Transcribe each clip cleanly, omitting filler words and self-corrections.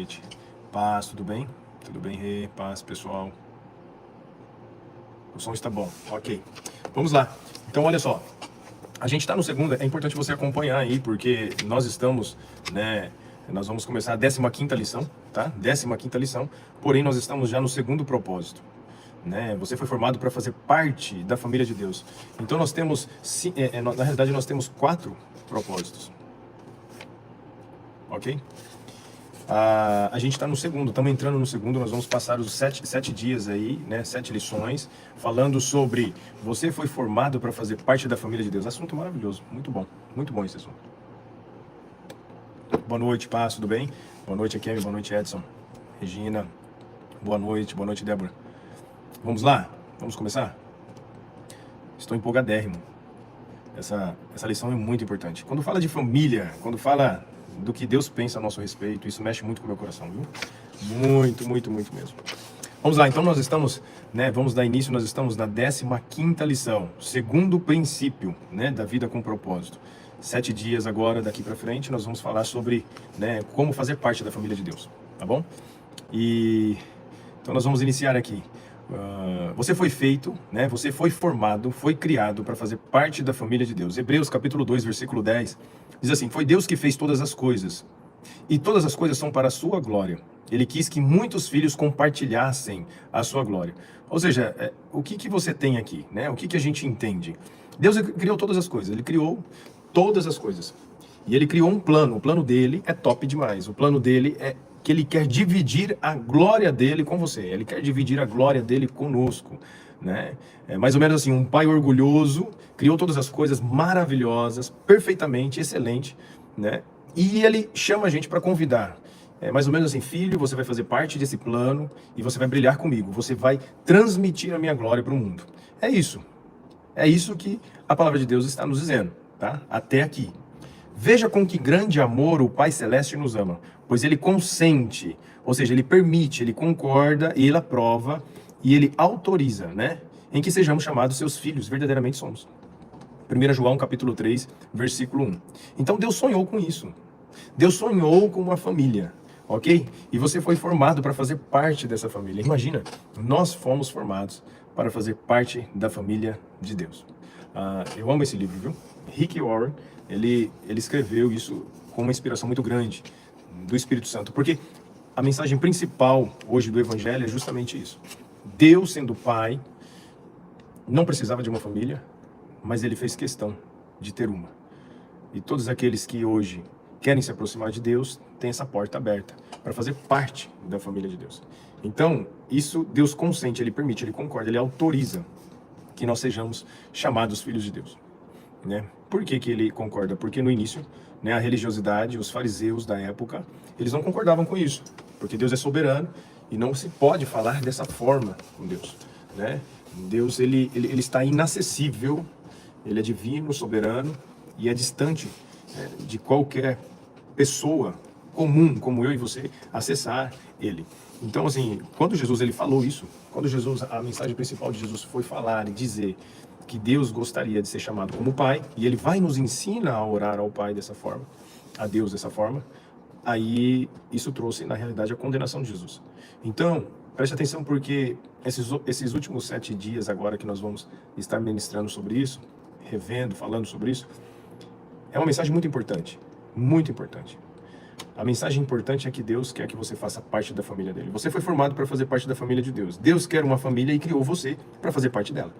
noite. Paz, tudo bem? Tudo bem, Rê? Paz, pessoal. O som está bom, ok. Vamos lá. Então, olha só. A gente está no segundo, é importante você acompanhar aí, porque nós estamos, né, nós vamos começar a 15ª lição, tá? 15ª lição, porém nós estamos já no segundo propósito, né? Você foi formado para fazer parte da família de Deus. Então nós temos, na realidade nós temos 4 propósitos, ok? A gente está no segundo, estamos entrando no segundo, nós vamos passar os 7 dias aí, né, 7 lições, falando sobre você foi formado para fazer parte da família de Deus. Assunto maravilhoso, muito bom esse assunto. Boa noite, Paz, tudo bem? Boa noite, Kemi, boa noite, Edson, Regina, boa noite, Débora. Vamos lá? Vamos começar? Estou empolgadérrimo. Essa lição é muito importante. Quando fala de família, quando fala do que Deus pensa a nosso respeito, isso mexe muito com o meu coração, viu? Muito mesmo. Vamos lá, então nós estamos, né, vamos dar início, nós estamos na 15ª lição, segundo princípio, né, da vida com propósito. 7 dias agora, daqui para frente, nós vamos falar sobre, né, como fazer parte da família de Deus, tá bom? Então nós vamos iniciar aqui. Você foi feito, né, você foi formado, foi criado para fazer parte da família de Deus. Hebreus capítulo 2, versículo 10, diz assim: foi Deus que fez todas as coisas, e todas as coisas são para a sua glória. Ele quis que muitos filhos compartilhassem a sua glória. Ou seja, o que você tem aqui, né? O que a gente entende? Deus criou todas as coisas, Ele criou todas as coisas. E Ele criou um plano, o plano dele é top demais. O plano dele é que Ele quer dividir a glória dele com você. Ele quer dividir a glória dele conosco, né? É mais ou menos assim, um pai orgulhoso criou todas as coisas maravilhosas, perfeitamente, excelente, né? E ele chama a gente para convidar. É mais ou menos assim: filho, você vai fazer parte desse plano e você vai brilhar comigo. Você vai transmitir a minha glória para o mundo. É isso. É isso que a palavra de Deus está nos dizendo, tá? Até aqui. Veja com que grande amor o Pai Celeste nos ama, pois Ele consente, ou seja, Ele permite, Ele concorda, Ele aprova e Ele autoriza, né, em que sejamos chamados seus filhos, verdadeiramente somos. 1 João capítulo 3, versículo 1. Então Deus sonhou com isso. Deus sonhou com uma família, ok? E você foi formado para fazer parte dessa família. Imagina, nós fomos formados para fazer parte da família de Deus. Eu amo esse livro, viu? Rick Warren, ele escreveu isso com uma inspiração muito grande do Espírito Santo, porque a mensagem principal hoje do Evangelho é justamente isso. Deus, sendo Pai, não precisava de uma família, mas Ele fez questão de ter uma. E todos aqueles que hoje querem se aproximar de Deus têm essa porta aberta para fazer parte da família de Deus. Então, isso Deus consente, Ele permite, Ele concorda, Ele autoriza que nós sejamos chamados filhos de Deus, né? Por que Ele concorda? Porque no início, né, a religiosidade, os fariseus da época, eles não concordavam com isso, porque Deus é soberano e não se pode falar dessa forma com Deus, né? Deus, ele está inacessível, Ele é divino, soberano e é distante de qualquer pessoa comum, como eu e você, acessar Ele. Então, assim, quando Jesus ele falou isso, quando Jesus, a mensagem principal de Jesus foi falar e dizer que Deus gostaria de ser chamado como Pai, e Ele vai nos ensina a orar ao Pai dessa forma, a Deus dessa forma, aí isso trouxe, na realidade, a condenação de Jesus. Então, preste atenção, porque esses últimos 7 dias agora que nós vamos estar ministrando sobre isso, revendo, falando sobre isso, é uma mensagem muito importante, muito importante. A mensagem importante é que Deus quer que você faça parte da família dele. Você foi formado para fazer parte da família de Deus. Deus quer uma família e criou você para fazer parte dela.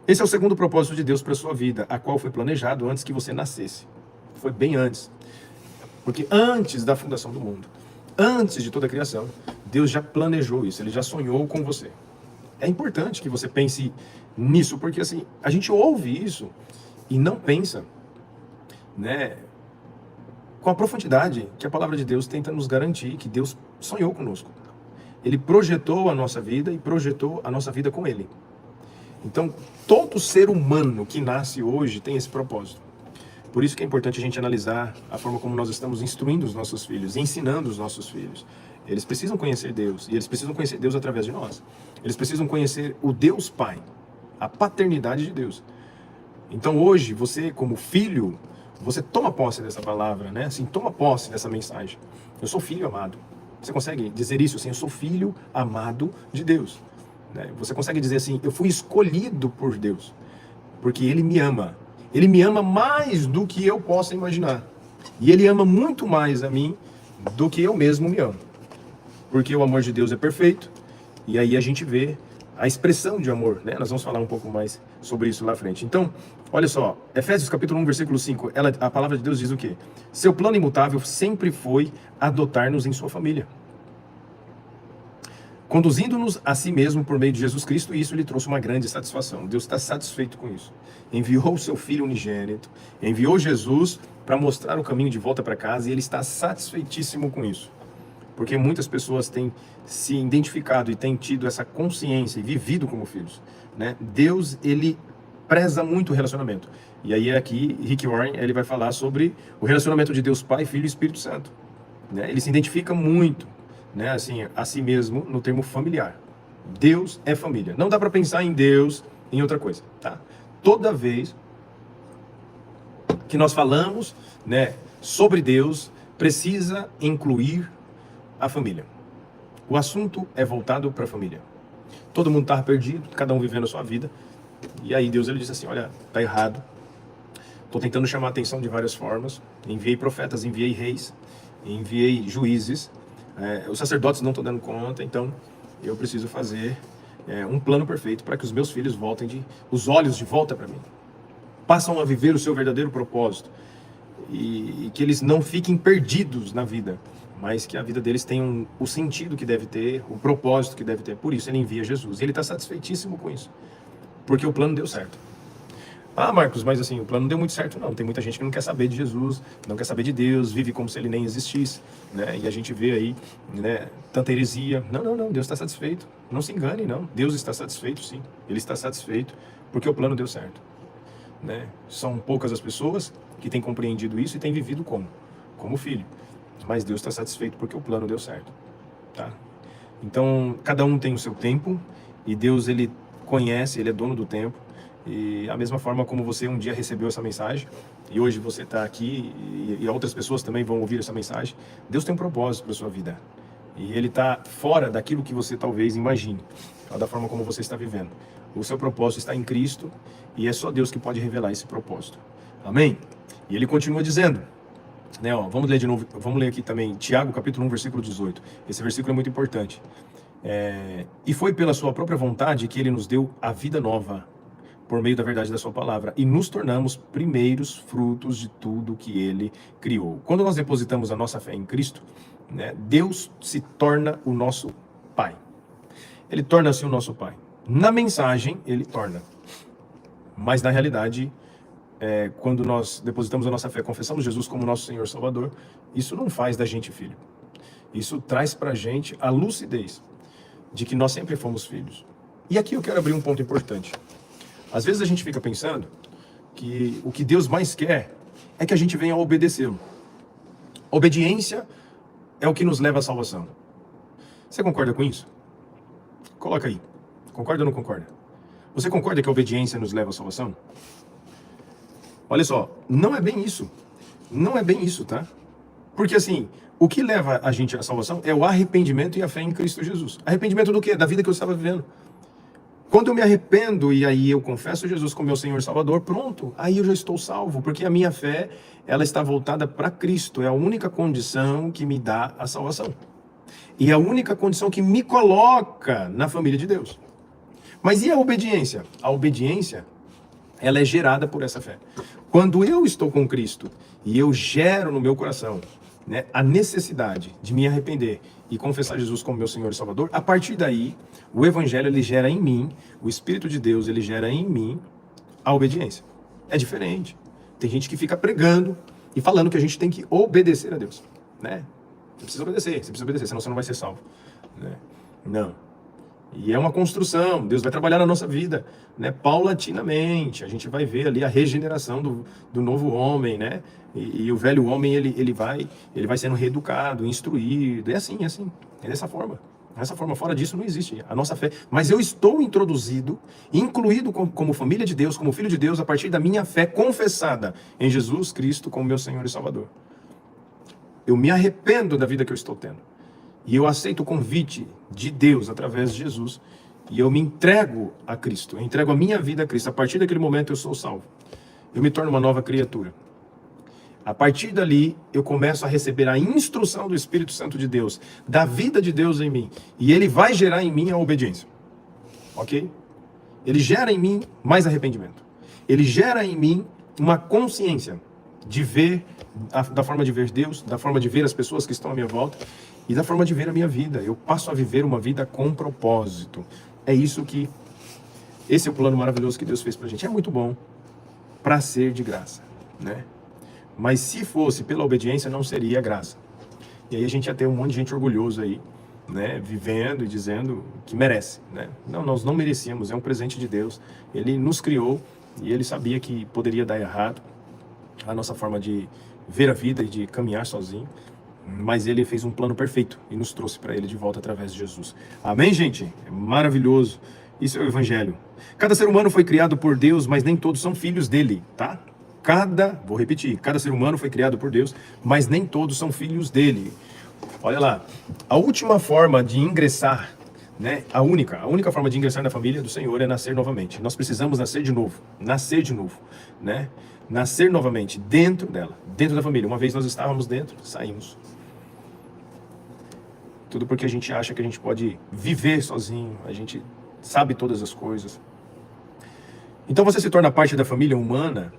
Esse é o segundo propósito de Deus para a sua vida, a qual foi planejado antes que você nascesse. Foi bem antes. Porque antes da fundação do mundo, antes de toda a criação, Deus já planejou isso, Ele já sonhou com você. É importante que você pense nisso, porque assim, a gente ouve isso e não pensa, né, com a profundidade que a palavra de Deus tenta nos garantir que Deus sonhou conosco. Ele projetou a nossa vida e projetou a nossa vida com Ele. Então, todo ser humano que nasce hoje tem esse propósito. Por isso que é importante a gente analisar a forma como nós estamos instruindo os nossos filhos, ensinando os nossos filhos. Eles precisam conhecer Deus, e eles precisam conhecer Deus através de nós. Eles precisam conhecer o Deus Pai, a paternidade de Deus. Então hoje, você como filho, você toma posse dessa palavra, né? Assim, toma posse dessa mensagem. Eu sou filho amado. Você consegue dizer isso assim, eu sou filho amado de Deus, né? Você consegue dizer assim, eu fui escolhido por Deus, porque Ele me ama. Ele me ama mais do que eu possa imaginar. E Ele ama muito mais a mim do que eu mesmo me amo. Porque o amor de Deus é perfeito, e aí a gente vê a expressão de amor, né? Nós vamos falar um pouco mais sobre isso lá à frente. Então, olha só, Efésios capítulo 1, versículo 5, a palavra de Deus diz o quê? Seu plano imutável sempre foi adotar-nos em sua família, conduzindo-nos a si mesmo por meio de Jesus Cristo, e isso lhe trouxe uma grande satisfação. Deus está satisfeito com isso. Enviou o seu Filho unigênito, enviou Jesus para mostrar o caminho de volta para casa, e Ele está satisfeitíssimo com isso. Porque muitas pessoas têm se identificado e têm tido essa consciência e vivido como filhos, né? Deus, Ele preza muito o relacionamento. E aí aqui, Rick Warren, ele vai falar sobre o relacionamento de Deus Pai, Filho e Espírito Santo, né? Ele se identifica muito, né, assim, a si mesmo no termo familiar. Deus é família. Não dá para pensar em Deus em outra coisa, tá? Toda vez que nós falamos, né, sobre Deus, precisa incluir a família. O assunto é voltado para a família. Todo mundo estava perdido, cada um vivendo a sua vida. E aí Deus, ele disse assim, olha, tá errado. Estou tentando chamar a atenção de várias formas. Enviei profetas, enviei reis, enviei juízes. Os sacerdotes não estão dando conta, então eu preciso fazer um plano perfeito para que os meus filhos voltem os olhos de volta para mim. Passam a viver o seu verdadeiro propósito. E que eles não fiquem perdidos na vida, mas que a vida deles tenha o sentido que deve ter, o propósito que deve ter. Por isso ele envia Jesus. E ele está satisfeitíssimo com isso, porque o plano deu certo. Ah, Marcos, mas assim, o plano não deu muito certo não. Tem muita gente que não quer saber de Jesus, não quer saber de Deus, vive como se ele nem existisse, né? E a gente vê aí, né, tanta heresia. Não, Deus está satisfeito. Não se engane, não. Deus está satisfeito, sim. Ele está satisfeito porque o plano deu certo, né? São poucas as pessoas que têm compreendido isso e têm vivido como filho. Mas Deus está satisfeito porque o plano deu certo, tá? Então, cada um tem o seu tempo e Deus, ele conhece, ele é dono do tempo. E a mesma forma como você um dia recebeu essa mensagem e hoje você está aqui e outras pessoas também vão ouvir essa mensagem, Deus tem um propósito para a sua vida. E ele está fora daquilo que você talvez imagine, da forma como você está vivendo. O seu propósito está em Cristo e é só Deus que pode revelar esse propósito. Amém? E ele continua dizendo, né, ó, vamos ler de novo, vamos ler aqui também, Tiago capítulo 1, versículo 18. Esse versículo é muito importante. E foi pela sua própria vontade que ele nos deu a vida nova, por meio da verdade da sua palavra, e nos tornamos primeiros frutos de tudo que ele criou. Quando nós depositamos a nossa fé em Cristo, né, Deus se torna o nosso Pai. Ele torna-se o nosso Pai. Na mensagem, ele torna. Mas na realidade, quando nós depositamos a nossa fé, confessamos Jesus como nosso Senhor Salvador, isso não faz da gente filho. Isso traz pra gente a lucidez de que nós sempre fomos filhos. E aqui eu quero abrir um ponto importante. Às vezes a gente fica pensando que o que Deus mais quer é que a gente venha a obedecê-lo. Obediência é o que nos leva à salvação. Você concorda com isso? Coloca aí. Concorda ou não concorda? Você concorda que a obediência nos leva à salvação? Olha só, não é bem isso. Não é bem isso, tá? Porque assim, o que leva a gente à salvação é o arrependimento e a fé em Cristo Jesus. Arrependimento do quê? Da vida que eu estava vivendo. Quando eu me arrependo e aí eu confesso Jesus como meu Senhor e Salvador, pronto, aí eu já estou salvo, porque a minha fé, ela está voltada para Cristo, é a única condição que me dá a salvação. E é a única condição que me coloca na família de Deus. Mas e a obediência? A obediência, ela é gerada por essa fé. Quando eu estou com Cristo e eu gero no meu coração, né, a necessidade de me arrepender e confessar Jesus como meu Senhor e Salvador, a partir daí, o Evangelho, ele gera em mim, o Espírito de Deus, ele gera em mim a obediência. É diferente. Tem gente que fica pregando e falando que a gente tem que obedecer a Deus, né? Você precisa obedecer, senão você não vai ser salvo, né? Não. E é uma construção, Deus vai trabalhar na nossa vida, né, paulatinamente. A gente vai ver ali a regeneração do novo homem, né? E o velho homem, ele vai sendo reeducado, instruído. É assim, é dessa forma. Dessa forma, fora disso não existe a nossa fé. Mas eu estou introduzido, incluído como família de Deus, como filho de Deus, a partir da minha fé confessada em Jesus Cristo como meu Senhor e Salvador. Eu me arrependo da vida que eu estou tendo. e eu aceito o convite de Deus através de Jesus, e eu me entrego a Cristo, eu entrego a minha vida a Cristo, a partir daquele momento eu sou salvo. Eu me torno uma nova criatura. A partir dali, eu começo a receber a instrução do Espírito Santo de Deus, da vida de Deus em mim, e ele vai gerar em mim a obediência. Ok? Ele gera em mim mais arrependimento. Ele gera em mim uma consciência de ver, da forma de ver Deus, da forma de ver as pessoas que estão à minha volta e da forma de ver a minha vida. Eu passo a viver uma vida com propósito. Esse é o plano maravilhoso que Deus fez pra gente. É muito bom para ser de graça, né? Mas se fosse pela obediência, não seria graça. E aí a gente ia ter um monte de gente orgulhoso aí, né, vivendo e dizendo que merece, né? Não, nós não merecíamos, é um presente de Deus. Ele nos criou e ele sabia que poderia dar errado a nossa forma de ver a vida e de caminhar sozinho, mas ele fez um plano perfeito e nos trouxe para ele de volta através de Jesus. Amém, gente? É maravilhoso. Isso é o Evangelho. Cada ser humano foi criado por Deus, mas nem todos são filhos dele, tá? Vou repetir, cada ser humano foi criado por Deus, mas nem todos são filhos dele. Olha lá, a última forma de ingressar, né, a única forma de ingressar na família do Senhor é nascer novamente. Nós precisamos nascer de novo, né? Nascer novamente dentro dela, dentro da família. Uma vez nós estávamos dentro, saímos. Tudo porque a gente acha que a gente pode viver sozinho, a gente sabe todas as coisas. Então você se torna parte da família humana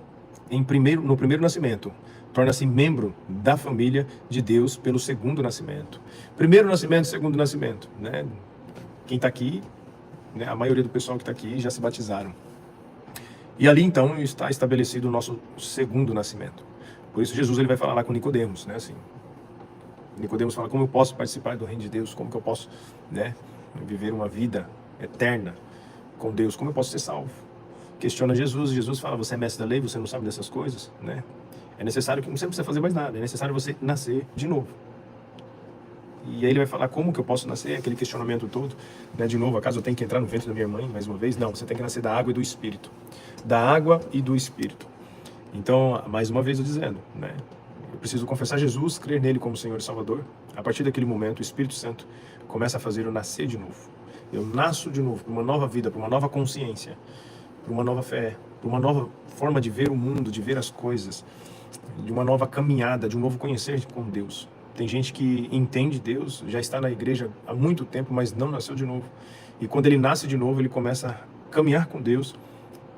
no primeiro nascimento. Torna-se membro da família de Deus pelo segundo nascimento. Primeiro nascimento, segundo nascimento, né? Quem está aqui, né, a maioria do pessoal que está aqui já se batizaram. E ali então está estabelecido o nosso segundo nascimento. Por isso Jesus ele vai falar lá com Nicodemos, né? Assim, Nicodemos fala: como eu posso participar do reino de Deus? Como que eu posso, né, viver uma vida eterna com Deus? Como eu posso ser salvo? Questiona Jesus, Jesus fala: você é mestre da lei, você não sabe dessas coisas, né? É necessário que você não precisa fazer mais nada, é necessário você nascer de novo. E aí ele vai falar: como que eu posso nascer? Aquele questionamento todo, né? De novo, acaso eu tenho que entrar no ventre da minha mãe mais uma vez? Não, você tem que nascer da água e do Espírito. Da água e do Espírito. Então, mais uma vez eu dizendo, né? Eu preciso confessar Jesus, crer nele como Senhor e Salvador. A partir daquele momento, o Espírito Santo começa a fazer eu nascer de novo. Eu nasço de novo para uma nova vida, para uma nova consciência, para uma nova fé, para uma nova forma de ver o mundo, de ver as coisas, de uma nova caminhada, de um novo conhecer com Deus. Tem gente que entende Deus, já está na igreja há muito tempo, mas não nasceu de novo. E quando ele nasce de novo, ele começa a caminhar com Deus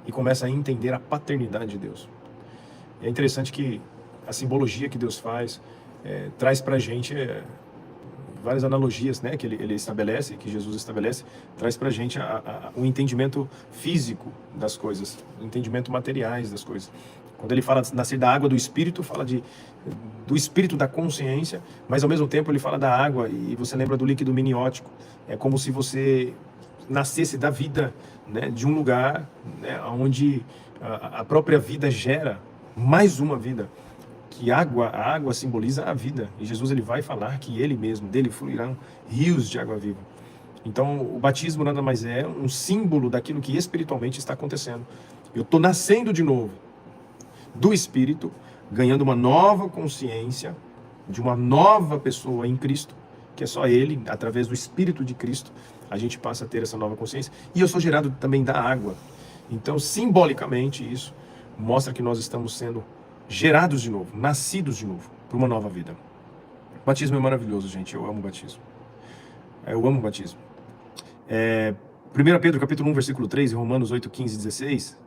e começa a entender a paternidade de Deus. E é interessante que a simbologia que Deus faz traz para a gente várias analogias, né, que ele estabelece, que Jesus estabelece, traz para a gente o entendimento físico das coisas, o entendimento materiais das coisas. Quando ele fala de nascer da água do Espírito, fala do Espírito da consciência, mas ao mesmo tempo ele fala da água, e você lembra do líquido miniótico. É como se você nascesse da vida, né, de um lugar, né, onde a própria vida gera mais uma vida. Que a água simboliza a vida, e Jesus ele vai falar que ele mesmo, dele fluirão rios de água viva. Então o batismo nada mais é um símbolo daquilo que espiritualmente está acontecendo. Eu estou nascendo de novo do Espírito, ganhando uma nova consciência de uma nova pessoa em Cristo, que é só ele, através do Espírito de Cristo, a gente passa a ter essa nova consciência. E eu sou gerado também da água. Então, simbolicamente, isso mostra que nós estamos sendo gerados de novo, nascidos de novo, para uma nova vida. O batismo é maravilhoso, gente. Eu amo o batismo. Eu amo o batismo. 1 Pedro, capítulo 1, versículo 3, e Romanos 8, 15 e 16,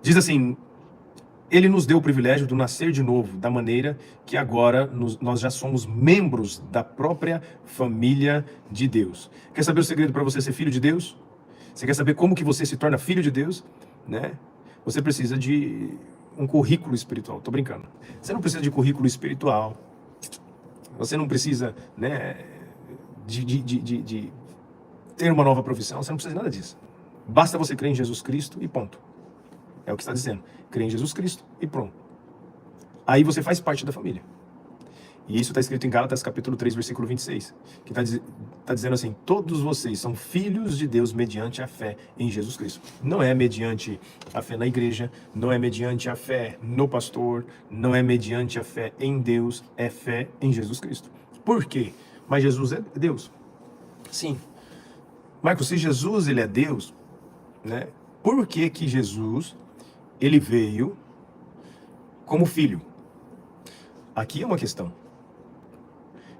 diz assim: ele nos deu o privilégio do nascer de novo, da maneira que agora nós já somos membros da própria família de Deus. Quer saber o segredo para você ser filho de Deus? Você quer saber como que você se torna filho de Deus? Né? Você precisa de um currículo espiritual. Tô brincando. Você não precisa de currículo espiritual. Você não precisa, né, de ter uma nova profissão. Você não precisa de nada disso. Basta você crer em Jesus Cristo e ponto. É o que está dizendo. Crê em Jesus Cristo e pronto. Aí você faz parte da família. E isso está escrito em Gálatas capítulo 3, versículo 26. Que está dizendo assim: todos vocês são filhos de Deus mediante a fé em Jesus Cristo. Não é mediante a fé na igreja, não é mediante a fé no pastor, não é mediante a fé em Deus, é fé em Jesus Cristo. Por quê? mas Jesus é Deus. Sim. Marcos, se Jesus ele é Deus, né? Por que que Jesus ele veio como filho? Aqui é uma questão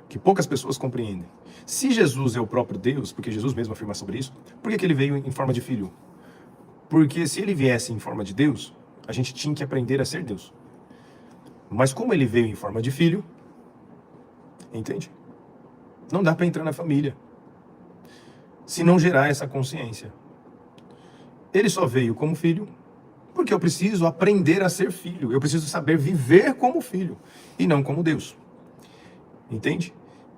que poucas pessoas compreendem. Se Jesus é o próprio Deus, porque Jesus mesmo afirma sobre isso, por que que ele veio em forma de filho? Porque se ele viesse em forma de Deus, a gente tinha que aprender a ser Deus. Mas como ele veio em forma de filho, entende? Não dá para entrar na família se não gerar essa consciência. Ele só veio como filho porque eu preciso aprender a ser filho. Eu preciso saber viver como filho e não como Deus. Entende?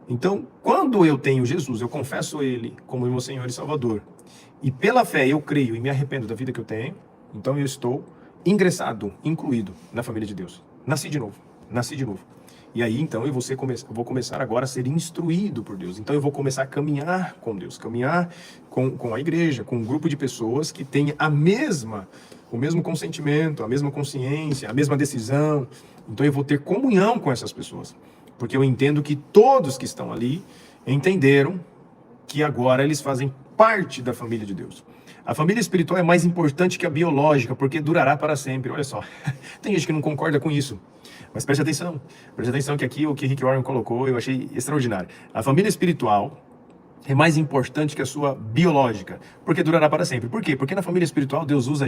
Então, quando eu tenho Jesus, eu confesso Ele como meu Senhor e Salvador, e pela fé eu creio e me arrependo da vida que eu tenho, então eu estou ingressado, incluído na família de Deus. Nasci de novo, nasci de novo. E aí, então, eu vou começar agora a ser instruído por Deus. Então, eu vou começar a caminhar com Deus, caminhar com a igreja, com um grupo de pessoas que tenha o mesmo consentimento, a mesma consciência, a mesma decisão. Então, eu vou ter comunhão com essas pessoas. Porque eu entendo que todos que estão ali entenderam que agora eles fazem parte da família de Deus. A família espiritual é mais importante que a biológica, porque durará para sempre. Olha só, tem gente que não concorda com isso. Mas preste atenção que aqui o que Rick Warren colocou, eu achei extraordinário. A família espiritual é mais importante que a sua biológica, porque durará para sempre. Por quê? Porque na família espiritual Deus usa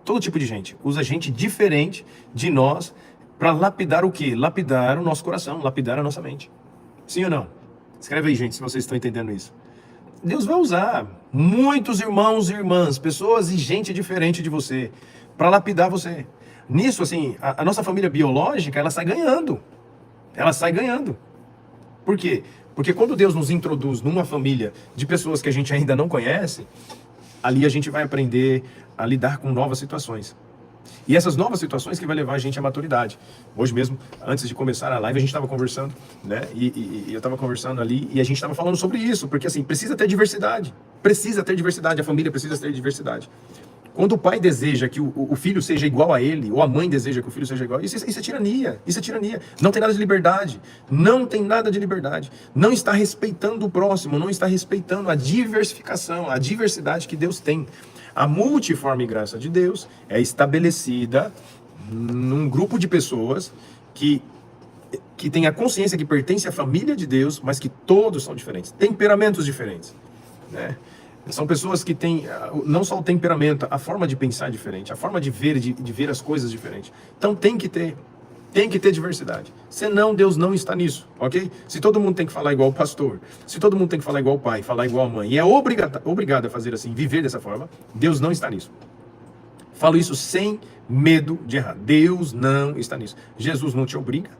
todo tipo de gente, usa gente diferente de nós para lapidar o quê? Lapidar o nosso coração, lapidar a nossa mente. Sim ou não? Escreve aí, gente, se vocês estão entendendo isso. Deus vai usar muitos irmãos e irmãs, pessoas e gente diferente de você, para lapidar você. Nisso, assim, a nossa família biológica, ela sai ganhando. Ela sai ganhando. Por quê? Porque quando Deus nos introduz numa família de pessoas que a gente ainda não conhece, ali a gente vai aprender a lidar com novas situações. E essas novas situações que vai levar a gente à maturidade. Hoje mesmo, antes de começar a live, a gente estava conversando, né? E eu estava conversando ali e a gente estava falando sobre isso, porque assim, precisa ter diversidade. Precisa ter diversidade, a família precisa ter diversidade. Quando o pai deseja que o filho seja igual a ele, ou a mãe deseja que o filho seja igual, isso é tirania, isso é tirania. Não tem nada de liberdade, não tem nada de liberdade. Não está respeitando o próximo, não está respeitando a diversificação, a diversidade que Deus tem. A multiforme graça de Deus é estabelecida num grupo de pessoas que tem a consciência que pertence à família de Deus, mas que todos são diferentes, temperamentos diferentes, né? São pessoas que têm não só o temperamento, a forma de pensar diferente, a forma de ver as coisas diferente. Então tem que ter diversidade. Senão Deus não está nisso, ok? Se todo mundo tem que falar igual o pastor, se todo mundo tem que falar igual o pai, falar igual a mãe, e é obrigado a fazer assim, viver dessa forma, Deus não está nisso. Falo isso sem medo de errar. Deus não está nisso. Jesus não te obriga,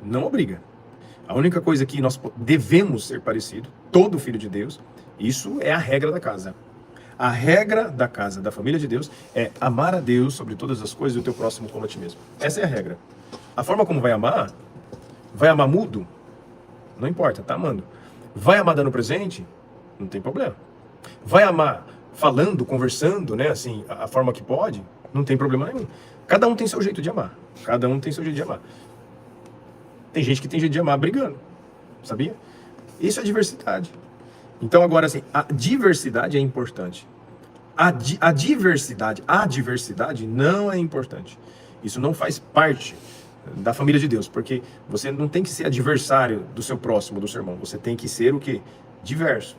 não obriga. A única coisa que nós devemos ser parecido, todo filho de Deus, isso é a regra da casa. A regra da casa, da família de Deus, é amar a Deus sobre todas as coisas e o teu próximo como a ti mesmo. Essa é a regra. A forma como vai amar mudo? Não importa, tá amando. Vai amar dando presente? Não tem problema. Vai amar falando, conversando, né, assim, a forma que pode? Não tem problema nenhum. Cada um tem seu jeito de amar. Cada um tem seu jeito de amar. Tem gente que tem jeito de amar brigando, sabia? Isso é diversidade. Então agora assim, a diversidade é importante. A diversidade não é importante. Isso não faz parte da família de Deus, porque você não tem que ser adversário do seu próximo, do seu irmão. Você tem que ser o quê? Diverso.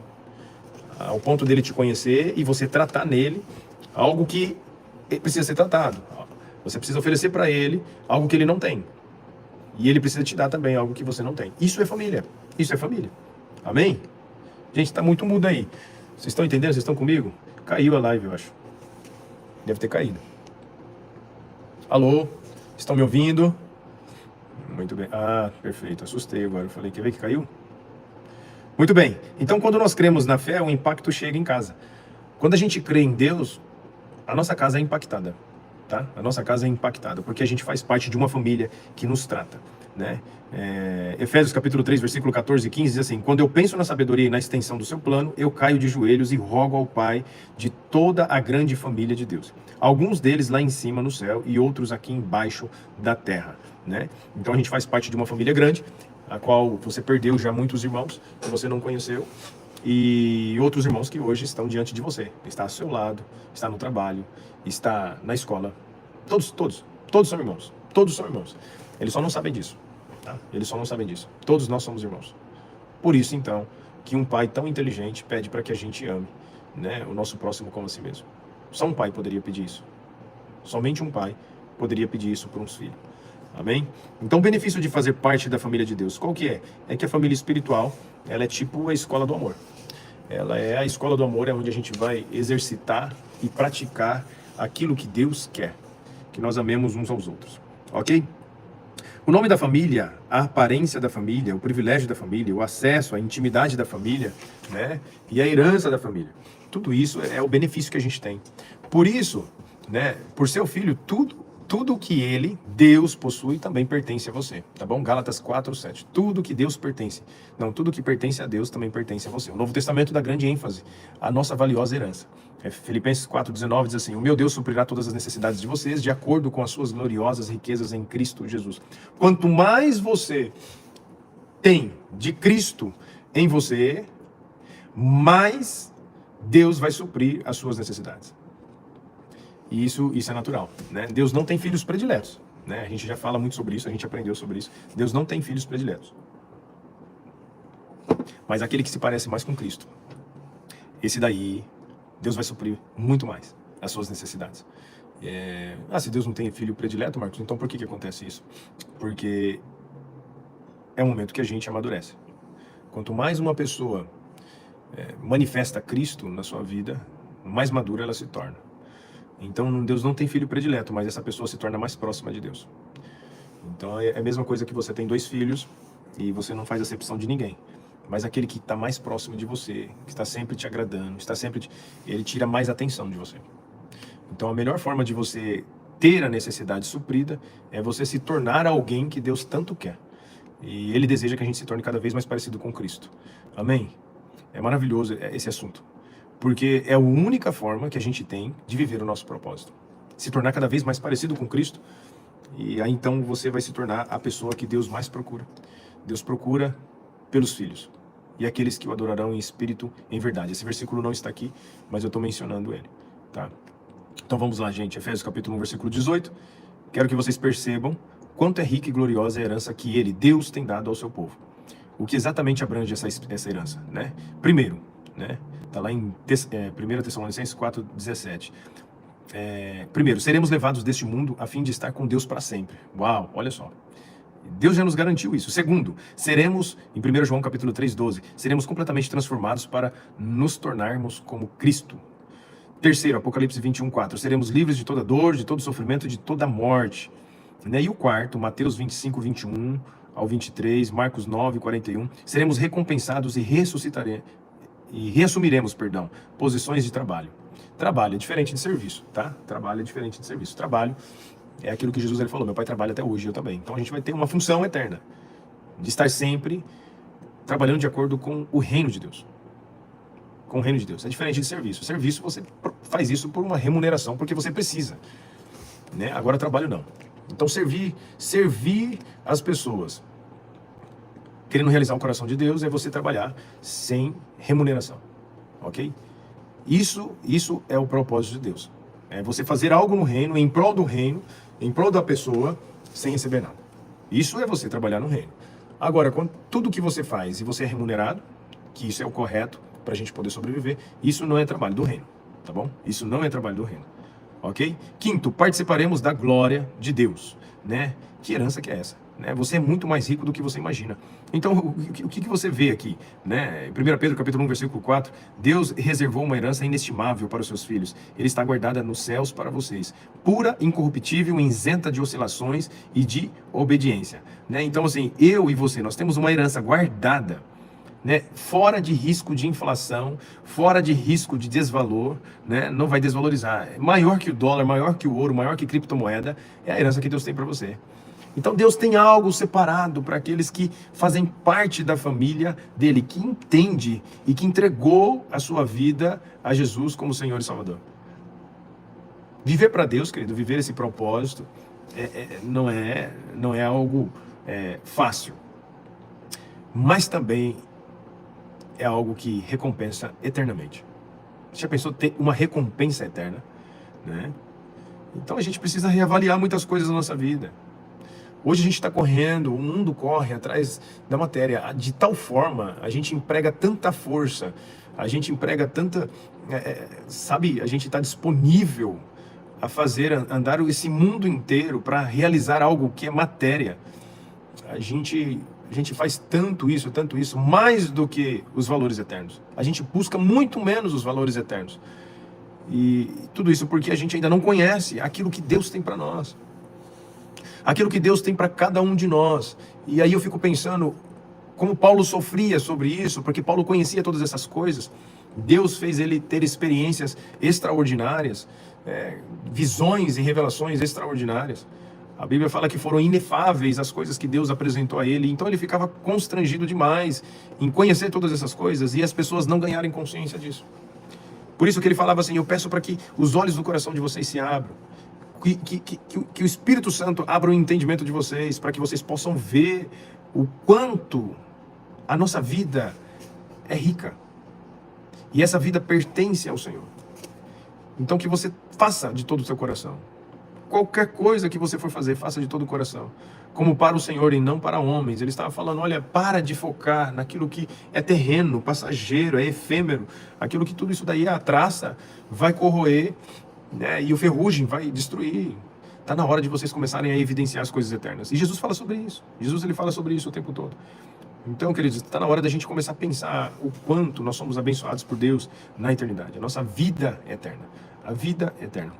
Ao ponto dele te conhecer e você tratar nele algo que precisa ser tratado. Você precisa oferecer para ele algo que ele não tem. E ele precisa te dar também algo que você não tem. Isso é família. Isso é família. Amém? Gente, está muito mudo aí. Vocês estão entendendo? Vocês estão comigo? Caiu a live, eu acho. Deve ter caído. Alô? Estão me ouvindo? Muito bem. Ah, perfeito. Assustei agora. Eu falei, quer ver que caiu? Muito bem. Então, quando nós cremos na fé, o impacto chega em casa. Quando a gente crê em Deus, a nossa casa é impactada. Tá? A nossa casa é impactada, porque a gente faz parte de uma família que nos trata, né? Efésios capítulo 3, versículo 14 e 15 diz assim: quando eu penso na sabedoria e na extensão do seu plano, eu caio de joelhos e rogo ao Pai de toda a grande família de Deus. Alguns deles lá em cima no céu e outros aqui embaixo da terra, né? Então a gente faz parte de uma família grande. a qual você perdeu já muitos irmãos que você não conheceu, e outros irmãos que hoje estão diante de você, está ao seu lado, está no trabalho, está na escola. Todos são irmãos. Todos são irmãos. Eles só não sabem disso. Tá? Eles só não sabem disso. Todos nós somos irmãos. Por isso, então, que um pai tão inteligente pede para que a gente ame, né, o nosso próximo como a si mesmo. Só um pai poderia pedir isso. Somente um pai poderia pedir isso para um filho. Amém? Então, o benefício de fazer parte da família de Deus, qual que é? É que a família espiritual, ela é tipo a escola do amor. Ela é a escola do amor, é onde a gente vai exercitar e praticar aquilo que Deus quer, que nós amemos uns aos outros. Ok? O nome da família, a aparência da família, o privilégio da família, o acesso, a intimidade da família, né? E a herança da família. Tudo isso é o benefício que a gente tem. Por isso, né? Por ser o filho, tudo que ele, Deus, possui também pertence a você, tá bom? Gálatas 4:7. Tudo que Deus pertence. Não, tudo que pertence a Deus também pertence a você. O Novo Testamento dá grande ênfase à nossa valiosa herança. Filipenses 4:19 diz assim: o meu Deus suprirá todas as necessidades de vocês de acordo com as suas gloriosas riquezas em Cristo Jesus. Quanto mais você tem de Cristo em você, mais Deus vai suprir as suas necessidades. E isso é natural, né? Deus não tem filhos prediletos, né? A gente já fala muito sobre isso, a gente aprendeu sobre isso. Deus não tem filhos prediletos. Mas aquele que se parece mais com Cristo, esse daí, Deus vai suprir muito mais as suas necessidades. Se Deus não tem filho predileto, Marcos, então por que acontece isso? Porque é o momento que a gente amadurece. Quanto mais uma pessoa manifesta Cristo na sua vida, mais madura ela se torna. Então Deus não tem filho predileto, mas essa pessoa se torna mais próxima de Deus. Então é a mesma coisa que você tem 2 filhos e você não faz acepção de ninguém. Mas aquele que está mais próximo de você, que está sempre te agradando, ele tira mais atenção de você. Então a melhor forma de você ter a necessidade suprida é você se tornar alguém que Deus tanto quer. E Ele deseja que a gente se torne cada vez mais parecido com Cristo. Amém? É maravilhoso esse assunto. Porque é a única forma que a gente tem de viver o nosso propósito. Se tornar cada vez mais parecido com Cristo. E aí então você vai se tornar a pessoa que Deus mais procura. Deus procura pelos filhos. E aqueles que o adorarão em espírito, em verdade. Esse versículo não está aqui, mas eu estou mencionando ele. Tá? Então vamos lá, gente. Efésios capítulo 1, versículo 18. Quero que vocês percebam quanto é rica e gloriosa a herança que Ele, Deus, tem dado ao seu povo. O que exatamente abrange essa herança, né? Primeiro, né? Está lá em 1 Tessalonicenses 4:17. Primeiro, seremos levados deste mundo a fim de estar com Deus para sempre. Uau, olha só. Deus já nos garantiu isso. Segundo, seremos, em 1 João capítulo 3:12, seremos completamente transformados para nos tornarmos como Cristo. Terceiro, Apocalipse 21:4, seremos livres de toda dor, de todo sofrimento, de toda morte. E o quarto, Mateus 25:21 ao 23, Marcos 9:41, seremos recompensados e reassumiremos, posições de trabalho. Trabalho é diferente de serviço, tá? Trabalho é diferente de serviço. Trabalho é aquilo que Jesus ele falou, meu pai trabalha até hoje, eu também. Então a gente vai ter uma função eterna, de estar sempre trabalhando de acordo com o reino de Deus. Com o reino de Deus. É diferente de serviço. Serviço você faz isso por uma remuneração, porque você precisa, né? Agora trabalho não. Então servir as pessoas, querendo realizar o coração de Deus, é você trabalhar sem remuneração, ok? Isso é o propósito de Deus. É você fazer algo no reino, em prol do reino, em prol da pessoa, sem receber nada. Isso é você trabalhar no reino. Agora, quando tudo que você faz e você é remunerado, que isso é o correto para a gente poder sobreviver, isso não é trabalho do reino, tá bom? Isso não é trabalho do reino, ok? Quinto, participaremos da glória de Deus, né? Que herança que é essa? Né? Você é muito mais rico do que você imagina. Então, o que você vê aqui? Né? Em 1 Pedro capítulo 1, versículo 4, Deus reservou uma herança inestimável para os seus filhos. Ele está guardada nos céus para vocês. Pura, incorruptível, isenta de oscilações e de obediência. Né? Então, assim, eu e você, nós temos uma herança guardada, né? Fora de risco de inflação, fora de risco de desvalor, né? Não vai desvalorizar. Maior que o dólar, maior que o ouro, maior que criptomoeda, é a herança que Deus tem para você. Então Deus tem algo separado para aqueles que fazem parte da família dele, que entende e que entregou a sua vida a Jesus como Senhor e Salvador. Viver para Deus, querido, viver esse propósito não é algo fácil. mas também é algo que recompensa eternamente. Você já pensou ter uma recompensa eterna, né? Então a gente precisa reavaliar muitas coisas na nossa vida. Hoje a gente está correndo, o mundo corre atrás da matéria, de tal forma, a gente emprega tanta força, a gente emprega tanta, sabe, a gente está disponível a fazer, andar esse mundo inteiro para realizar algo que é matéria. A gente faz tanto isso, mais do que os valores eternos. A gente busca muito menos os valores eternos. E tudo isso porque a gente ainda não conhece aquilo que Deus tem para nós. Aquilo que Deus tem para cada um de nós. E aí eu fico pensando como Paulo sofria sobre isso, porque Paulo conhecia todas essas coisas. Deus fez ele ter experiências extraordinárias, visões e revelações extraordinárias. A Bíblia fala que foram inefáveis as coisas que Deus apresentou a ele, então ele ficava constrangido demais em conhecer todas essas coisas e as pessoas não ganharem consciência disso. Por isso que ele falava assim, eu peço para que os olhos do coração de vocês se abram, que o Espírito Santo abra o entendimento de vocês, para que vocês possam ver o quanto a nossa vida é rica. E essa vida pertence ao Senhor. Então que você faça de todo o seu coração. Qualquer coisa que você for fazer, faça de todo o coração. Como para o Senhor e não para homens. Ele estava falando, olha, para de focar naquilo que é terreno, passageiro, é efêmero. Aquilo que tudo isso daí é a traça, vai corroer, né, e o ferrugem vai destruir. Está na hora de vocês começarem a evidenciar as coisas eternas. E Jesus fala sobre isso. Jesus ele fala sobre isso o tempo todo. Então, queridos, está na hora da gente começar a pensar o quanto nós somos abençoados por Deus na eternidade. A nossa vida é eterna. A vida é eterna.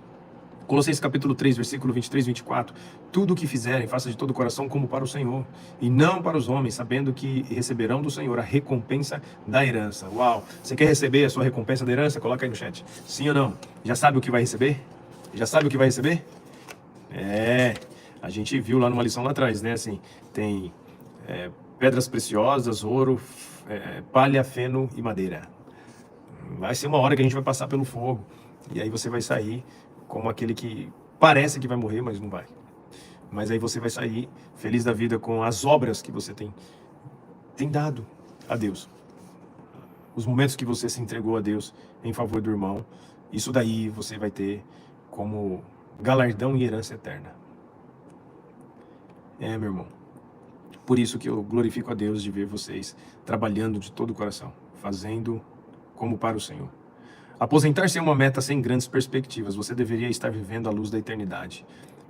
Colossenses capítulo 3, versículo 23 e 24. Tudo o que fizerem, faça de todo o coração como para o Senhor, e não para os homens, sabendo que receberão do Senhor a recompensa da herança. Uau! Você quer receber a sua recompensa da herança? Coloca aí no chat. Sim ou não? Já sabe o que vai receber? Já sabe o que vai receber? A gente viu lá numa lição lá atrás, né? Assim, tem pedras preciosas, ouro, palha, feno e madeira. Vai ser uma hora que a gente vai passar pelo fogo, e aí você vai sair como aquele que parece que vai morrer, mas não vai. Mas aí você vai sair feliz da vida com as obras que você tem dado a Deus. Os momentos que você se entregou a Deus em favor do irmão, isso daí você vai ter como galardão e herança eterna. Meu irmão. Por isso que eu glorifico a Deus de ver vocês trabalhando de todo o coração, fazendo como para o Senhor. Aposentar-se é uma meta sem grandes perspectivas. Você deveria estar vivendo à luz da eternidade.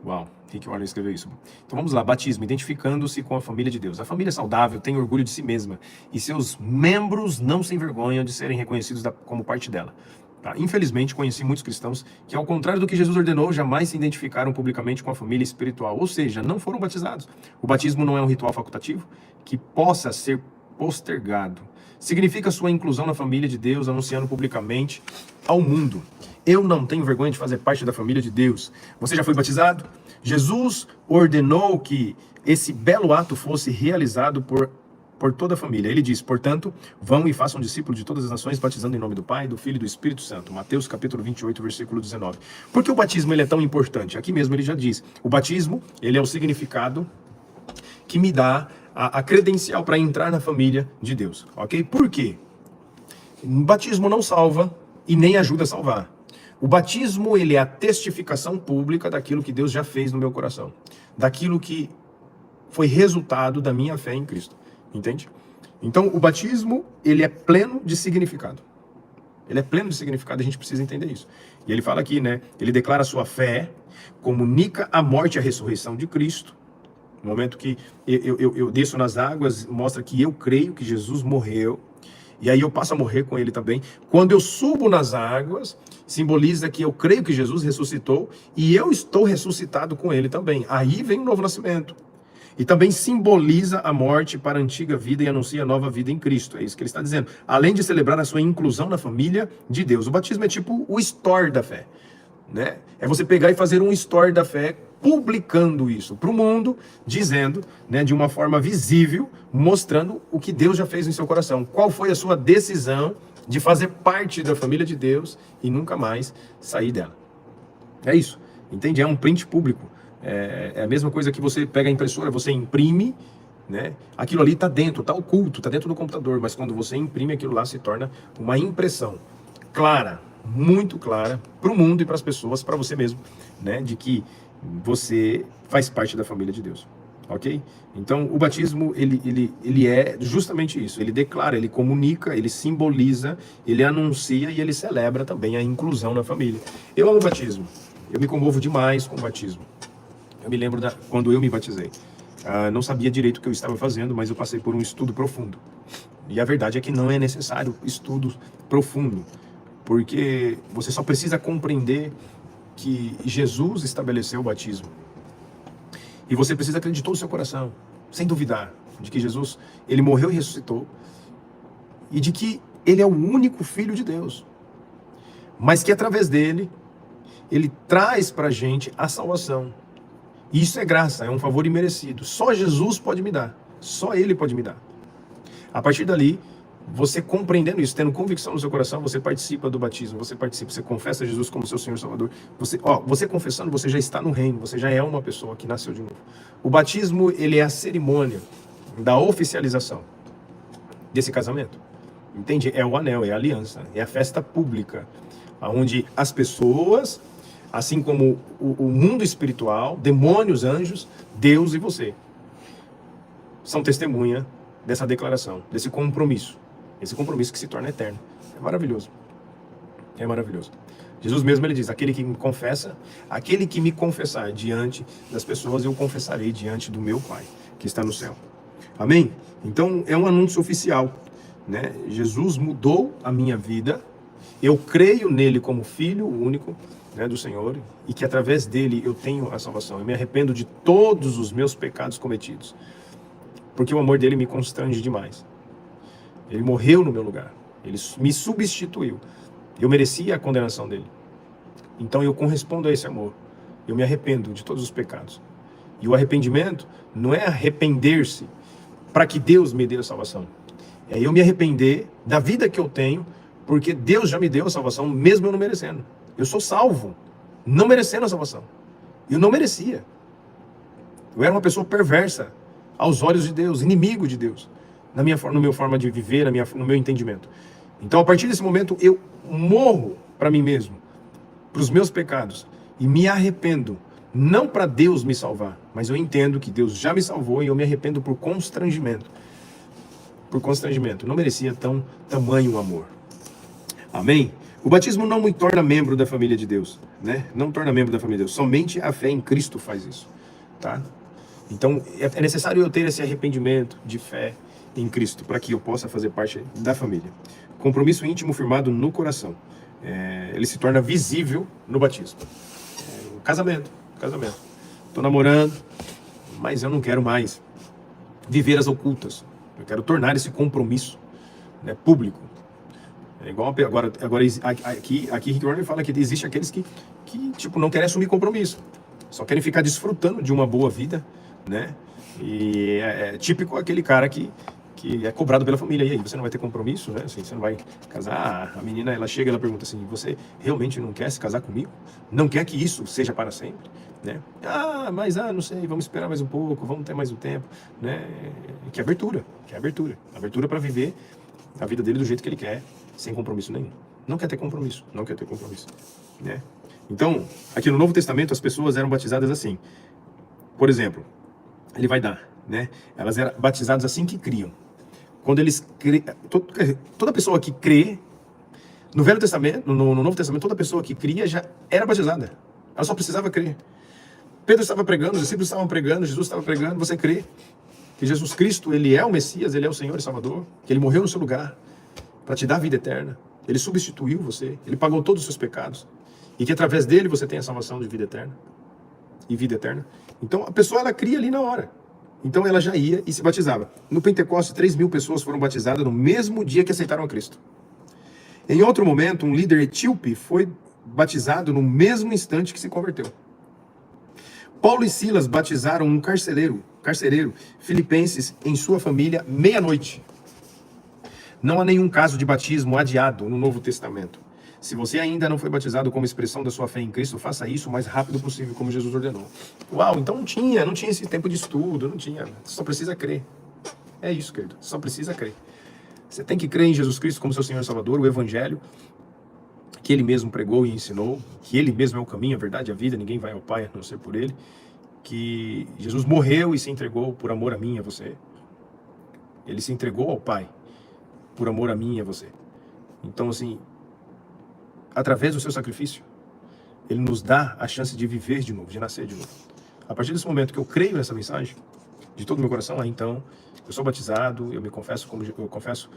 Uau, Rick Warren escreveu isso. Então vamos lá, batismo, identificando-se com a família de Deus. A família saudável tem orgulho de si mesma e seus membros não se envergonham de serem reconhecidos como parte dela. Tá? Infelizmente, conheci muitos cristãos que, ao contrário do que Jesus ordenou, jamais se identificaram publicamente com a família espiritual, ou seja, não foram batizados. O batismo não é um ritual facultativo que possa ser postergado. Significa sua inclusão na família de Deus, anunciando publicamente ao mundo. Eu não tenho vergonha de fazer parte da família de Deus. Você já foi batizado? Jesus ordenou que esse belo ato fosse realizado por toda a família. Ele diz, portanto, vão e façam discípulos de todas as nações, batizando em nome do Pai, do Filho e do Espírito Santo. Mateus capítulo 28, versículo 19. Por que o batismo ele é tão importante? Aqui mesmo ele já diz, o batismo ele é o significado que me dá a credencial para entrar na família de Deus, ok? Por quê? O batismo não salva e nem ajuda a salvar. O batismo, ele é a testificação pública daquilo que Deus já fez no meu coração, daquilo que foi resultado da minha fé em Cristo, entende? Então, o batismo, ele é pleno de significado. Ele é pleno de significado, a gente precisa entender isso. E ele fala aqui, né? Ele declara a sua fé, comunica a morte e a ressurreição de Cristo. No momento que eu desço nas águas, mostra que eu creio que Jesus morreu, e aí eu passo a morrer com ele também. Quando eu subo nas águas, simboliza que eu creio que Jesus ressuscitou, e eu estou ressuscitado com ele também. Aí vem o novo nascimento. E também simboliza a morte para a antiga vida e anuncia a nova vida em Cristo. É isso que ele está dizendo. Além de celebrar a sua inclusão na família de Deus. O batismo é tipo o store da fé, né? É você pegar e fazer um store da fé, publicando isso para o mundo, dizendo, né, de uma forma visível, mostrando o que Deus já fez em seu coração. Qual foi a sua decisão de fazer parte da família de Deus e nunca mais sair dela. É isso, entende? É um print público. É a mesma coisa que você pega a impressora, você imprime, né? Aquilo ali está dentro, está oculto, está dentro do computador, mas quando você imprime aquilo lá se torna uma impressão clara, muito clara, para o mundo e para as pessoas, para você mesmo, né? De que você faz parte da família de Deus. Ok? Então, o batismo, ele é justamente isso. Ele declara, ele comunica, ele simboliza, ele anuncia e ele celebra também a inclusão na família. Eu amo o batismo. Eu me comovo demais com o batismo. Eu me lembro quando eu me batizei. Não sabia direito o que eu estava fazendo, mas eu passei por um estudo profundo. E a verdade é que não é necessário estudo profundo, porque você só precisa compreender que Jesus estabeleceu o batismo. E você precisa acreditar no seu coração, sem duvidar, de que Jesus, ele morreu e ressuscitou, e de que ele é o único Filho de Deus, mas que através dele, ele traz para a gente a salvação. E isso é graça, é um favor imerecido. Só Jesus pode me dar, só ele pode me dar. A partir dali, você compreendendo isso, tendo convicção no seu coração, você participa do batismo, você confessa Jesus como seu Senhor e Salvador. Você confessando, você já está no reino, você já é uma pessoa que nasceu de novo. O batismo, ele é a cerimônia da oficialização desse casamento. Entende? É o anel, é a aliança, é a festa pública, onde as pessoas, assim como o mundo espiritual, demônios, anjos, Deus e você, são testemunha dessa declaração, desse compromisso. Esse compromisso que se torna eterno. É maravilhoso. É maravilhoso. Jesus mesmo, ele diz, aquele que me confessar diante das pessoas, eu confessarei diante do meu Pai, que está no céu. Amém? Então, é um anúncio oficial, né? Jesus mudou a minha vida, eu creio nele como filho único, né, do Senhor, e que através dele eu tenho a salvação. Eu me arrependo de todos os meus pecados cometidos, porque o amor dele me constrange demais. Ele morreu no meu lugar. Ele me substituiu. Eu merecia a condenação dele. Então eu correspondo a esse amor. Eu me arrependo de todos os pecados. E o arrependimento não é arrepender-se para que Deus me dê a salvação. É eu me arrepender da vida que eu tenho, porque Deus já me deu a salvação, mesmo eu não merecendo. Eu sou salvo, não merecendo a salvação. Eu não merecia. Eu era uma pessoa perversa aos olhos de Deus, inimigo de Deus, na minha forma de viver, no meu entendimento. Então, a partir desse momento, eu morro para mim mesmo, para os meus pecados, e me arrependo, não para Deus me salvar, mas eu entendo que Deus já me salvou e eu me arrependo por constrangimento. Por constrangimento. Não merecia tamanho amor. Amém? O batismo não me torna membro da família de Deus, né? Não torna membro da família de Deus. Somente a fé em Cristo faz isso, tá? Então, é necessário eu ter esse arrependimento de fé em Cristo, para que eu possa fazer parte da família. Compromisso íntimo firmado no coração. Ele se torna visível no batismo. Casamento. Estou namorando, mas eu não quero mais viver as ocultas. Eu quero tornar esse compromisso, né, público. É igual agora aqui Rick Warren fala que existe aqueles que tipo, não querem assumir compromisso. Só querem ficar desfrutando de uma boa vida, né? E é típico aquele cara que é cobrado pela família. E aí, você não vai ter compromisso, né? Assim, você não vai casar. A menina, ela chega e ela pergunta assim, você realmente não quer se casar comigo? Não quer que isso seja para sempre? Né? Não sei, vamos esperar mais um pouco, vamos ter mais um tempo, né? Que abertura. Abertura para viver a vida dele do jeito que ele quer, sem compromisso nenhum. Não quer ter compromisso, né? Então, aqui no Novo Testamento, as pessoas eram batizadas assim. Por exemplo, ele vai dar, né? Elas eram batizadas assim que criam. Quando eles toda pessoa que crê, no Velho Testamento, no Novo Testamento, toda pessoa que cria já era batizada. Ela só precisava crer. Pedro estava pregando, os discípulos estavam pregando, Jesus estava pregando, você crê que Jesus Cristo, ele é o Messias, ele é o Senhor e Salvador, que ele morreu no seu lugar para te dar a vida eterna. Ele substituiu você, ele pagou todos os seus pecados e que através dele você tem a salvação de vida eterna e vida eterna. Então a pessoa, ela cria ali na hora. Então ela já ia e se batizava. No Pentecostes, 3.000 pessoas foram batizadas no mesmo dia que aceitaram a Cristo. Em outro momento, um líder etíope foi batizado no mesmo instante que se converteu. Paulo e Silas batizaram um carcereiro filipenses em sua família meia-noite. Não há nenhum caso de batismo adiado no Novo Testamento. Se você ainda não foi batizado como expressão da sua fé em Cristo, faça isso o mais rápido possível, como Jesus ordenou. Uau, então não tinha esse tempo de estudo, não tinha. Você só precisa crer. É isso, querido. Você só precisa crer. Você tem que crer em Jesus Cristo como seu Senhor e Salvador, o Evangelho, que Ele mesmo pregou e ensinou, que Ele mesmo é o caminho, a verdade e a vida, ninguém vai ao Pai a não ser por Ele, que Jesus morreu e se entregou por amor a mim e a você. Ele se entregou ao Pai por amor a mim e a você. Então, assim, através do seu sacrifício, Ele nos dá a chance de viver de novo, de nascer de novo. A partir desse momento que eu creio nessa mensagem, de todo o meu coração, aí então, eu sou batizado, eu confesso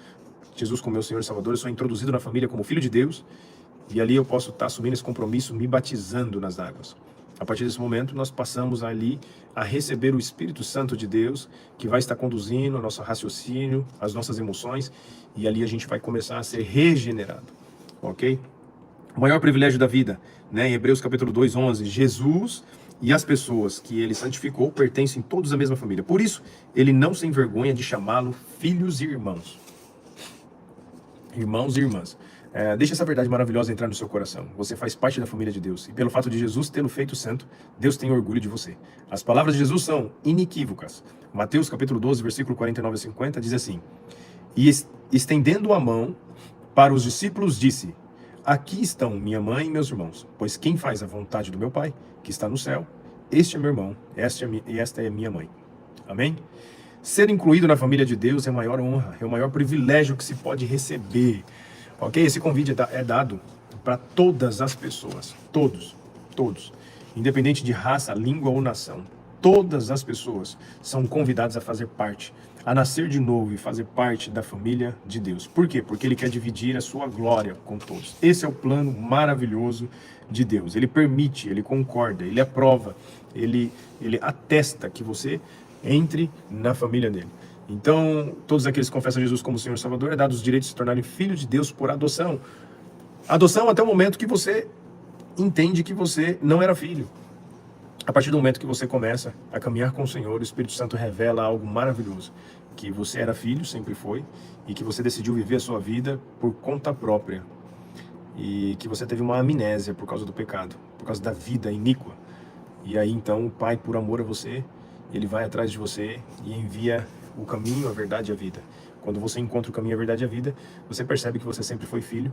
Jesus como meu Senhor e Salvador, eu sou introduzido na família como filho de Deus, e ali eu posso estar assumindo esse compromisso, me batizando nas águas. A partir desse momento, nós passamos ali a receber o Espírito Santo de Deus, que vai estar conduzindo o nosso raciocínio, as nossas emoções, e ali a gente vai começar a ser regenerado, ok? O maior privilégio da vida, né? Em Hebreus capítulo 2, 11, Jesus e as pessoas que Ele santificou pertencem todos à mesma família. Por isso, Ele não se envergonha de chamá-lo filhos e irmãos. Irmãos e irmãs. Deixa essa verdade maravilhosa entrar no seu coração. Você faz parte da família de Deus. E pelo fato de Jesus tê-lo feito santo, Deus tem orgulho de você. As palavras de Jesus são inequívocas. Mateus capítulo 12, versículo 49 a 50, diz assim: E estendendo a mão para os discípulos, disse: Aqui estão minha mãe e meus irmãos, pois quem faz a vontade do meu Pai, que está no céu, este é meu irmão, esta é minha mãe. Amém? Ser incluído na família de Deus é a maior honra, é o maior privilégio que se pode receber. Ok? Esse convite é dado para todas as pessoas, todos, independente de raça, língua ou nação. Todas as pessoas são convidadas a fazer parte, a nascer de novo e fazer parte da família de Deus. Por quê? Porque Ele quer dividir a sua glória com todos. Esse é o plano maravilhoso de Deus. Ele permite, Ele concorda, Ele aprova, Ele atesta que você entre na família dele. Então, todos aqueles que confessam Jesus como Senhor e Salvador é dados os direitos de se tornarem filhos de Deus por adoção. Adoção até o momento que você entende que você não era filho. A partir do momento que você começa a caminhar com o Senhor, o Espírito Santo revela algo maravilhoso, que você era filho, sempre foi, e que você decidiu viver a sua vida por conta própria, e que você teve uma amnésia por causa do pecado, por causa da vida iníqua. E aí então o Pai, por amor a você, Ele vai atrás de você e envia o caminho, a verdade e a vida. Quando você encontra o caminho, a verdade e a vida, você percebe que você sempre foi filho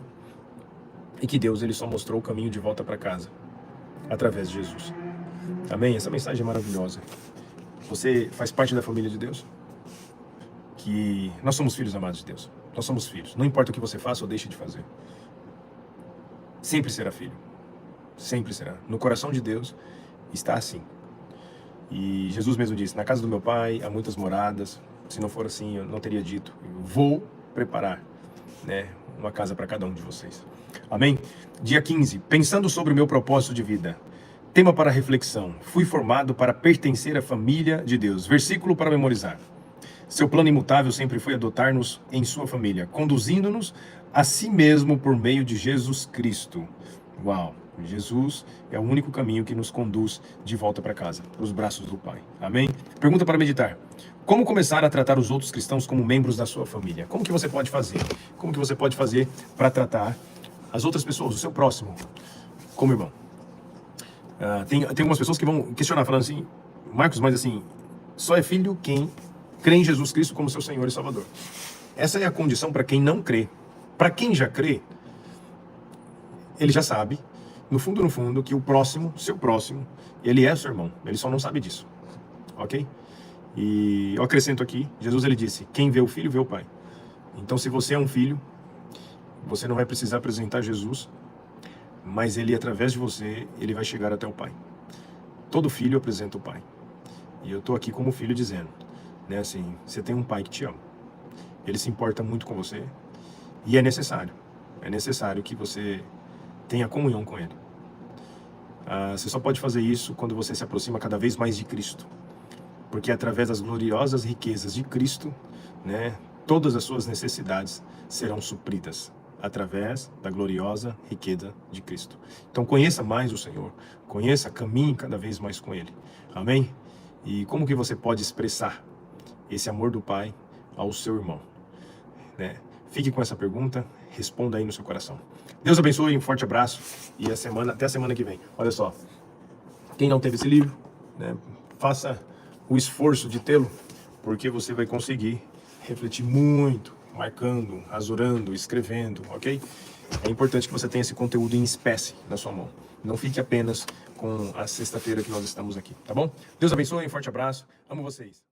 e que Deus Ele só mostrou o caminho de volta para casa através de Jesus. Amém? Essa mensagem é maravilhosa. Você faz parte da família de Deus? Que nós somos filhos amados de Deus. Nós somos filhos. Não importa o que você faça ou deixe de fazer. Sempre será filho. Sempre será. No coração de Deus está assim. E Jesus mesmo disse: na casa do meu Pai há muitas moradas. Se não for assim, eu não teria dito. Eu vou preparar, né, uma casa para cada um de vocês. Amém? Dia 15. Pensando sobre o meu propósito de vida. Tema para reflexão: fui formado para pertencer à família de Deus. Versículo para memorizar: seu plano imutável sempre foi adotar-nos em sua família, conduzindo-nos a si mesmo por meio de Jesus Cristo. Uau! Jesus é o único caminho que nos conduz de volta para casa, para os braços do Pai. Amém? Pergunta para meditar: como começar a tratar os outros cristãos como membros da sua família? Como que você pode fazer? Como que você pode fazer para tratar as outras pessoas, o seu próximo, como irmão? Tem algumas pessoas que vão questionar, falando assim: Marcos, mas assim, só é filho quem crê em Jesus Cristo como seu Senhor e Salvador. Essa é a condição para quem não crê. Para quem já crê, ele já sabe, no fundo, que o próximo, seu próximo, ele é seu irmão. Ele só não sabe disso. Ok? E eu acrescento aqui, Jesus ele disse: quem vê o filho, vê o Pai. Então, se você é um filho, você não vai precisar apresentar Jesus, mas ele, através de você, ele vai chegar até o Pai. Todo filho apresenta o Pai. E eu estou aqui como filho dizendo, né, assim, você tem um Pai que te ama. Ele se importa muito com você. E é necessário que você tenha comunhão com Ele. Você só pode fazer isso quando você se aproxima cada vez mais de Cristo. Porque através das gloriosas riquezas de Cristo, né, todas as suas necessidades serão supridas. Através da gloriosa riqueza de Cristo. Então conheça mais o Senhor. Caminhe cada vez mais com Ele. Amém? E como que você pode expressar esse amor do Pai ao seu irmão? Né? Fique com essa pergunta, responda aí no seu coração. Deus abençoe, um forte abraço e até a semana que vem. Olha só, quem não teve esse livro, né, faça o esforço de tê-lo, porque você vai conseguir refletir muito, marcando, rasurando, escrevendo, ok? É importante que você tenha esse conteúdo em espécie na sua mão. Não fique apenas com a sexta-feira que nós estamos aqui, tá bom? Deus abençoe, um forte abraço, amo vocês.